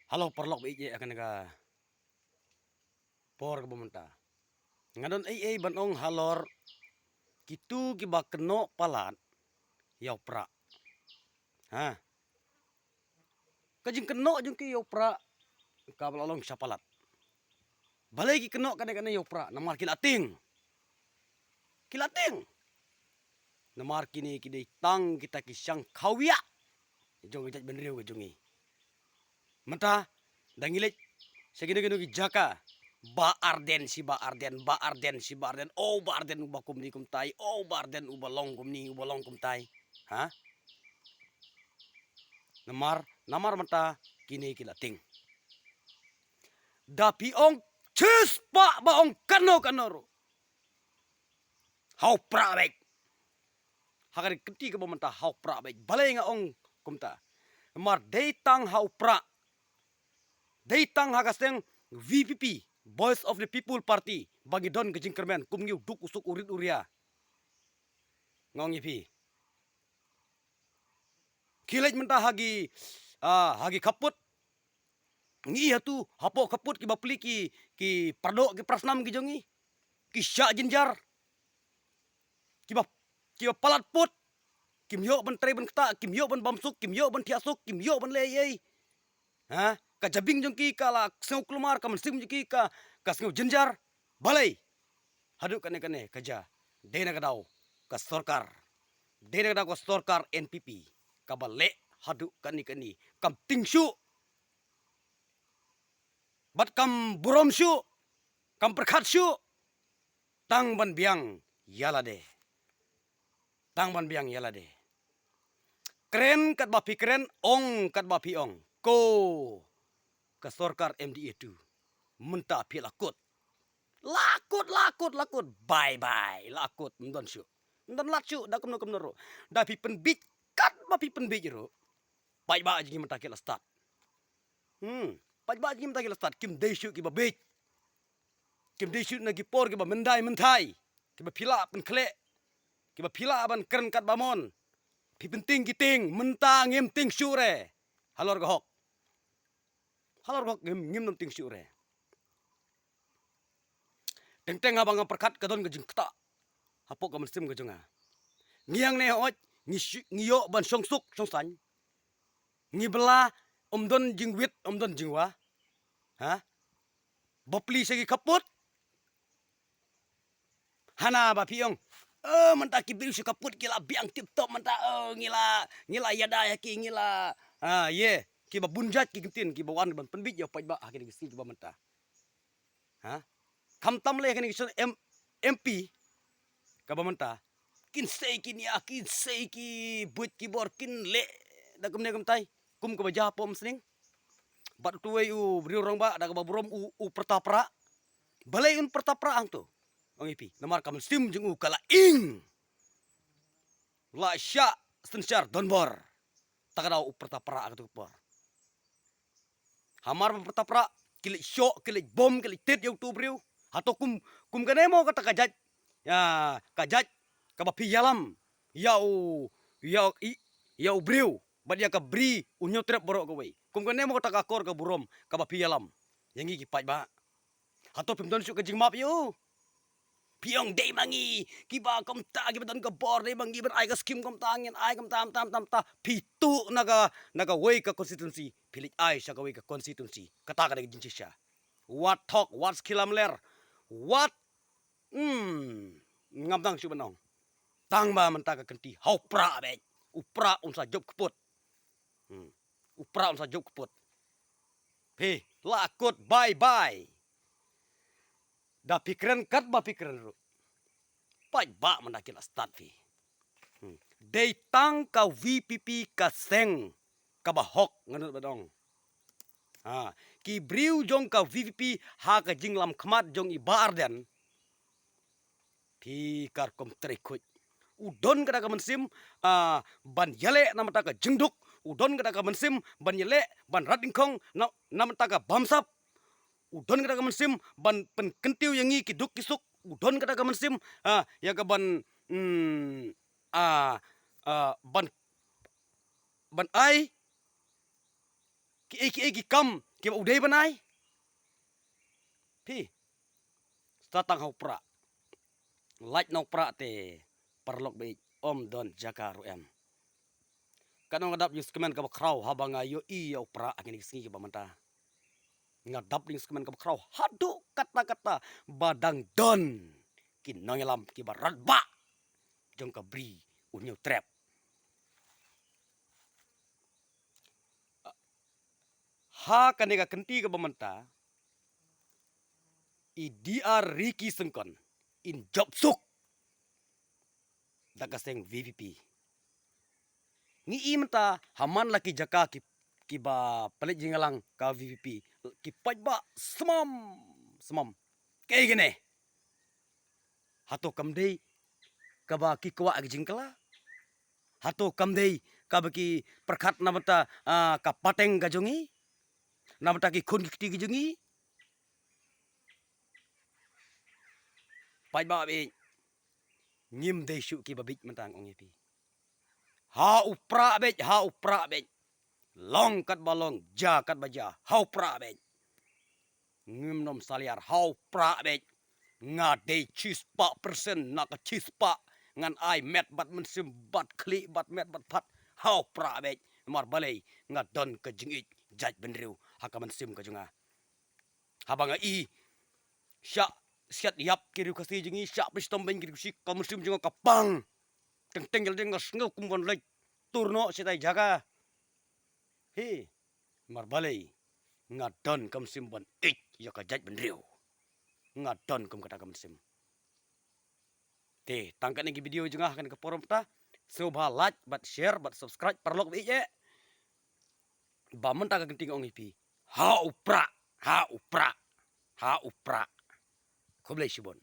Halo perlok ije akan ka por ka bumunta. Ngadon ay banong halor kitu kiba keno palat yaw pra. Ha. Kajing keno jung ki yaw pra ka balalong sapalat. Balai ki keno kane yaw pra namar kilating. Kilating. Namar kini kidai tang kita kisang kawia. Jong ijat benriu ke jungi. Menta dangilit segini-gini ki jaka. Ba arden si ba arden oh ba arden uba kum ni kum tai oh ba arden uba long kum ni uba long kum tai ha namar mata kini kilating dapi ong cis pa ba ong kanoro hau prabek hakari keti ke menta hau prabek balai nga ong kumta namar deitang hau pra deitang hakasteng VPP Voice of the People Party bagi don ke jingkermen kum ngiu duk usuk urit uria ngong ipi kilej mentah hagi hagi kaput ngi hatu hapo kaput ki bapli ki pardo ki prasnam ki jongi ki sya jinjar ki bap palat put kim yo ben tre ben kta kim yo ben bamsuk kim yo ben tiasuk kim yo ben leyei ha ka jabing jongki kala seu kelumar ka mensim jongki ka seu jinjar balai haduk kane kaja dena kadau ka sorkar dena kadau ka sorkar NPP kabale haduk kani kam tingsu bat kam burom syu kam perkhat syu tang ban biang yalade tang ban biang yalade keren kat bapi keren ong kat bapi ong ko ka sorkar MDA tu menta pi lakut bye lakut mdon syu mdon lacu da kum noro da pi penbit kat bapi penbit ro pai ba ji menta ke start pai ba ji menta ke start kim deisyu ki babit kim deisyu na ki por ki ba mendai menthai ki ba pila pen kle ki ba pila ban keren kat bamon pi penting kiting menta ngem ting syu re halor gahok ngem nom ting syu re teng abang perkat kadon ke jing kta hapok ka mensim ke jonga ngiang ne oj ngiyo ban songsuk songsan ngibela omdon jingwit omdon jingwa ha bopli segi kaput hana ba piong menta ki biru kaput kila biang tip top menta ngila yada yaki ngila ye ki ba bunjat ki gentin ki bawan ban penbit ya pai ba hakini ki ba menta ha kam tam le kini MP ka ba menta kin sei ki but ki bor kin le da kum ne kum tai kum ka ba ja pom sning bat tuwe u brio rong ba da ka ba brom u pertapra balai un pertapra ang tu ong ipi namar kam sim jeng u kala ing la sya sensyar donbor takada u pertapra ak tu por hamar pertapra kilik syok kilik bom kilik tit yang tu brio atau kum kanemo kata kajat ya kajat kabapi yalam yau brio badia ka bri unyo trep borok kawai kum kanemo kata kakor ka burom kabapi yalam yang gi pai ba atau pimdon syuk kajing map yo piong dei mangi kiba kom ta kiba don ka bor dei mangi ban ai ka skim kom tangin ai kom tam ta pitu naga wei ka constituency pilik ai sya ka wei ka constituency kata ka dei jinsisya what talk what skilam ler what ngamdang syu benong tang ba menta ka kenti hau pra be upra unsa job keput upra unsa job keput pe lakut bye da pikiran kat ba pikiran ru pai ba mendakil start fi dei tang ka VPP ka seng ka ba hok nganut badong ki briu jong ka VPP ha ka jinglam khmat jong i barden pi kar kom trekut udon kada ka mensim ban yale namata ka jingduk udon kada ka mensim ban yale ban radingkong namata ka bamsap udon kada ka mensim ban pen kentiu yangi ki duk kisuk udon kada ka mensim ya ka ban ban ai ki kam Ki ba uday banay. Pi. Statang hau pra. Light nau pra te parlok be om don jaka ruem. Kanong ngadap yung skemen ka bakraw habang ayo iyo pra akin isingi ba manta. Ngadap yung skemen ka bakraw hadu kata-kata badang don. Kinongelam ki baradba. Jong ka bri unyo trap. Ha kanega kenti ka bamanta. I dia Ricky Sengkon in job suk. Dagaseng VVP. Ngi imta haman laki jaka ki ba pelit jingalang ka VVP ki pajba semam kayak gini hato kamdei ka ba ki kwa ag jingkala hato kamdei ka ba ki perkat namata ka pateng gajongi namata ki kun ki gajongi pajba be ngim dei shu ki babik mentang ong pi ha upra be long kat balong ja kat baja hau pra be ngim nom saliar hau pra be ngade cispa persen nak cispa ngan ai met bat mensim bat kli bat met bat pat hau pra be mar balai ngadon ke jingit jaj benriu haka mensim ke junga habanga i sya siat yap kiri kasi jingi sya pistom ben kiri si ka mensim junga kapang teng teng gel deng ngel kumbon lek turno sitai jaga hi mar balai ngadon kam simban ik ya ka jaj benriu ngadon kum kata kam sim te tangkat ni video jengah kan ke forum ta soba like but share but subscribe perlok bi je ba men ta ka genting ong ipi ha upra ha upra ha upra koblai shibon